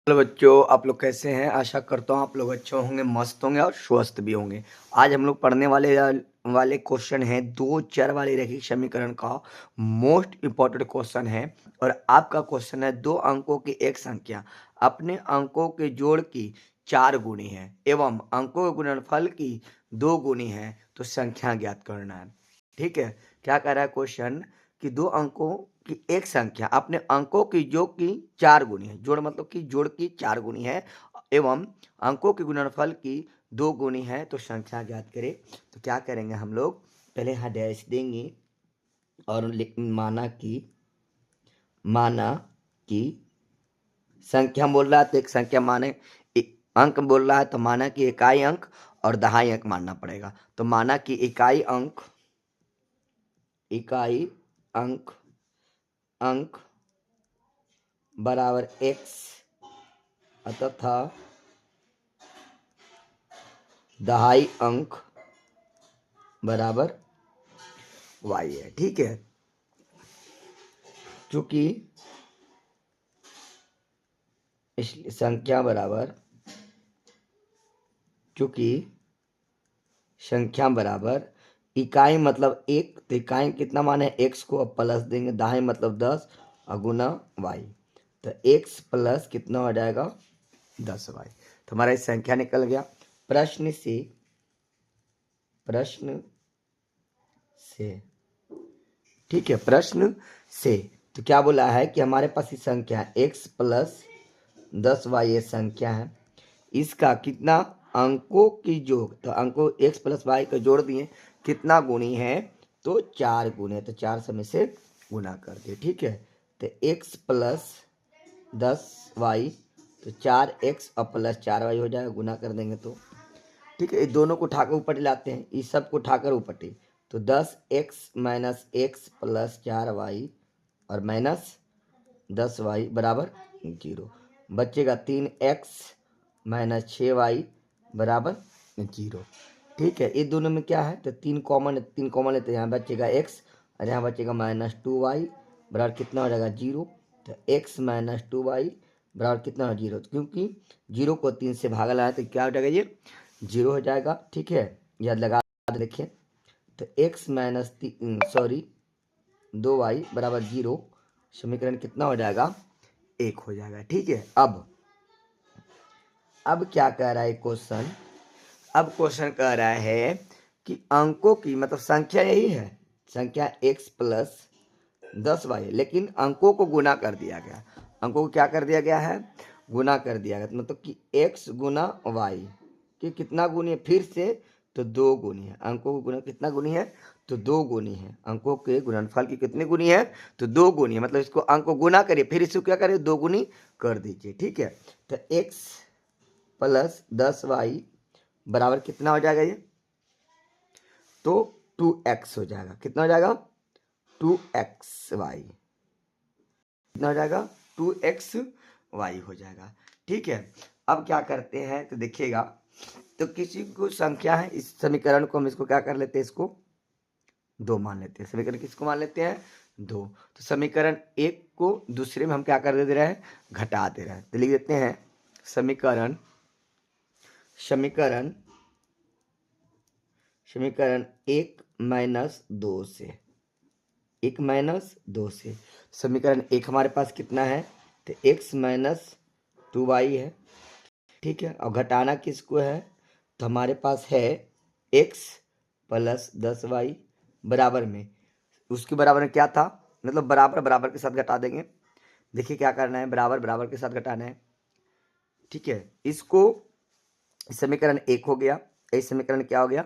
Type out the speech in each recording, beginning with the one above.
Hello बच्चों, आप लोग कैसे हैं। आशा करता हूँ आप लोग अच्छे होंगे, मस्त होंगे और स्वस्थ भी होंगे। आज हम लोग पढ़ने वाले क्वेश्चन है दो चर वाले रैखिक समीकरण का मोस्ट इम्पोर्टेंट क्वेश्चन है। और आपका क्वेश्चन है दो अंकों की एक संख्या अपने अंकों के जोड़ की 4 गुनी है एवं अंकों के गुणनफल की 2 गुनी है, तो संख्या ज्ञात करना है। ठीक है, क्या कह रहा है क्वेश्चन कि दो अंकों की एक संख्या अपने अंकों की जोड़ की 4 गुनी है। जोड़ मतलब कि जोड़ की 4 गुनी है एवं अंकों के गुणनफल की 2 गुनी है, तो संख्या ज्ञात करें। तो क्या करेंगे हम लोग, पहले यहाँ डैश देंगे और माना कि संख्या बोल रहा है तो एक संख्या माने अंक बोल रहा है तो माना कि इकाई अंक और दहाई अंक मानना पड़ेगा। तो माना कि इकाई अंक अंक बराबर x तथा दहाई अंक बराबर y है। ठीक है, चूंकि इसलिए संख्या बराबर इकाई मतलब एक, तो इकाई कितना माने x को अब प्लस देंगे, दहाई मतलब 10 और गुना y, तो x प्लस कितना हो जाएगा 10y। तो हमारा इस संख्या निकल गया। प्रश्न से ठीक है, प्रश्न से तो क्या बोला है कि हमारे पास ये संख्या x प्लस 10y ये संख्या है, इसका कितना अंकों की जोड़, तो अंकों x प्लस वाई का जोड़ दिए, कितना गुणी है, तो 4 गुणे, तो 4 समय से गुना कर दिए। ठीक है, तो x प्लस 10y तो 4x और प्लस 4y हो जाएगा, गुना कर देंगे तो ठीक है। ये दोनों को उठाकर ऊपर लाते हैं, इस सब को उठाकर ऊपर, तो 10x minus x plus 4y और माइनस 10y बराबर 0, बचेगा 3x माइनस 6y बराबर 0। ठीक है, ये दोनों में क्या है, तो 3 कॉमन लेते हैं, यहाँ बचेगा x और यहाँ बचेगा माइनस 2y बराबर कितना हो जाएगा 0। तो x माइनस 2y बराबर कितना हो 0, क्योंकि 0 को 3 से भागा लगाए तो क्या हो जाएगा, ये 0 हो जाएगा। ठीक है, याद लगा देखिए, तो x माइनस 2y बराबर 0, समीकरण कितना हो जाएगा 1 हो जाएगा। ठीक है, अब क्या कह रहा है क्वेश्चन, अब क्वेश्चन कह रहा है कि अंकों की मतलब संख्या यही है, संख्या x प्लस 10y, लेकिन अंकों को गुना कर दिया गया। अंकों को क्या कर दिया गया है, गुना कर दिया गया, मतलब कि x गुना y कि कितना गुनी है, फिर से तो 2 गुनी है। अंकों को गुना कितना गुनी है, तो 2 गुनी है। अंकों के गुणनफल की कितनी गुनी है, तो 2 गुनी है, मतलब इसको अंक को गुना करिए फिर इसको क्या करिए 2 गुनी कर दीजिए। ठीक है, तो x प्लस 10y बराबर कितना हो जाएगा, ये तो 2x हो जाएगा। कितना हो जाएगा 2xy, कितना हो जाएगा 2xy हो जाएगा। ठीक है, अब क्या करते हैं तो देखिएगा, तो किसी को संख्या है, इस समीकरण को हम इसको क्या कर लेते हैं, इसको 2 मान लेते हैं। समीकरण किसको मान लेते हैं 2, तो समीकरण 1 को दूसरे में हम क्या कर दे रहे हैं, घटा दे रहे हैं। तो लिख देते हैं समीकरण समीकरण समीकरण 1 माइनस 2 से, 1 माइनस 2 से समीकरण 1 हमारे पास कितना है, तो x माइनस 2y है। ठीक है, और घटाना किसको है, तो हमारे पास है x प्लस 10y बराबर में, उसके बराबर में क्या था, मतलब बराबर बराबर के साथ घटा देंगे। देखिए क्या करना है, बराबर बराबर के साथ घटाना है। ठीक है, इसको समीकरण 1 हो गया, इस समीकरण क्या हो गया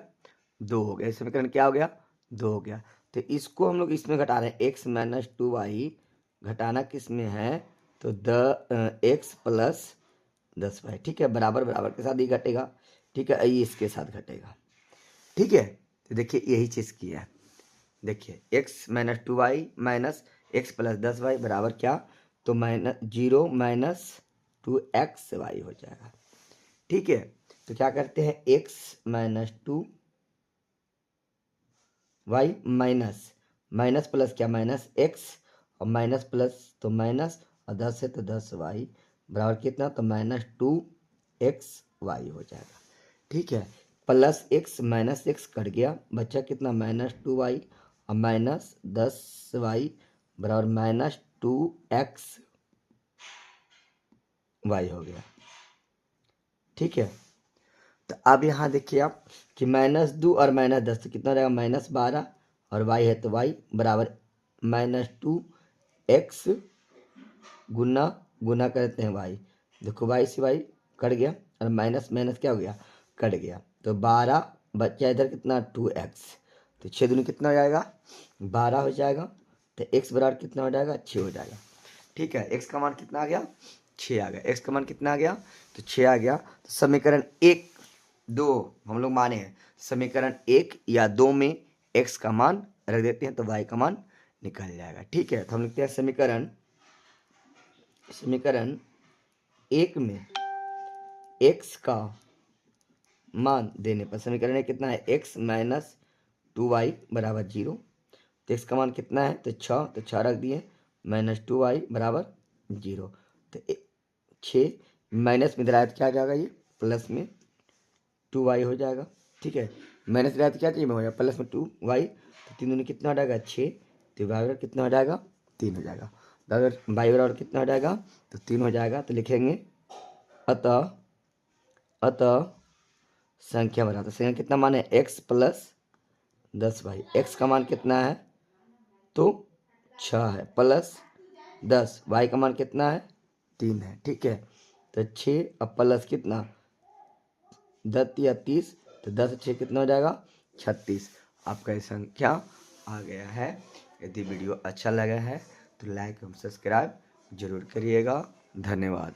2 हो गया, इस समीकरण क्या हो गया 2 हो गया। तो इसको हम लोग इसमें घटा रहे हैं, x माइनस 2y घटाना किस में है, तो x प्लस 10y। ठीक है, बराबर बराबर के साथ ही घटेगा। ठीक है, ये इसके साथ घटेगा। ठीक है, तो देखिए यही चीज़ की है, देखिए x minus 2y minus x plus 10y बराबर क्या, तो माइनस 0 माइनस 2xy हो जाएगा। ठीक है, तो क्या करते हैं, x minus 2y minus minus plus क्या, माइनस x और माइनस प्लस तो माइनस और 10 है तो 10y बराबर कितना, तो -2xy हो जाएगा। ठीक है, plus x minus x cut गया, बचा कितना -2y और -10y बराबर -2xy हो गया। ठीक है, तो अब यहाँ देखिए आप कि -2 और -10 तो कितना हो जाएगा, -12 और y है तो y बराबर -2x गुना गुना करते हैं y। देखो y से y कट गया और माइनस माइनस क्या हो गया, कट गया, तो 12 बचा इधर कितना 2x, तो 6 दूनी कितना हो जाएगा 12 हो जाएगा, तो x बराबर कितना हो जाएगा 6 हो जाएगा। ठीक है, x का मान कितना आ गया 6 आ गया, x का मान कितना आ गया तो 6 आ गया। तो समीकरण 1 2 हम लोग माने हैं, समीकरण 1 या 2 में x का मान रख देते हैं तो y का मान निकल जाएगा। ठीक है, तो हम लिखते हैं समीकरण 1 में x का मान देने पर समीकरण में कितना है x माइनस 2y बराबर 0, तो x का मान कितना है तो 6, तो 6 रख दिए, -2y बराबर 0, तो 6 माइनस में इधर क्या आ जाएगा, ये प्लस में 2y हो जाएगा। ठीक है, माइनस में क्या चाहिए में हो जाएगा प्लस में 2y, तो 3 दूनी कितना हो जाएगा 6, तो y बराबर कितना हो जाएगा 3 हो जाएगा। अगर y बराबर कितना हो जाएगा तो 3 हो जाएगा, तो लिखेंगे अतः संख्या बनाते, संख्या कितना मान है x प्लस 10y, x का मान कितना है तो 6 है, प्लस 10 y का मान कितना है 3 है। ठीक है, तो 6 अब प्लस कितना 10 या 30, तो 10 6 कितना हो जाएगा 36। आपका ये संख्या आ गया है। यदि वीडियो अच्छा लगा है तो लाइक एवं सब्सक्राइब जरूर करिएगा। धन्यवाद।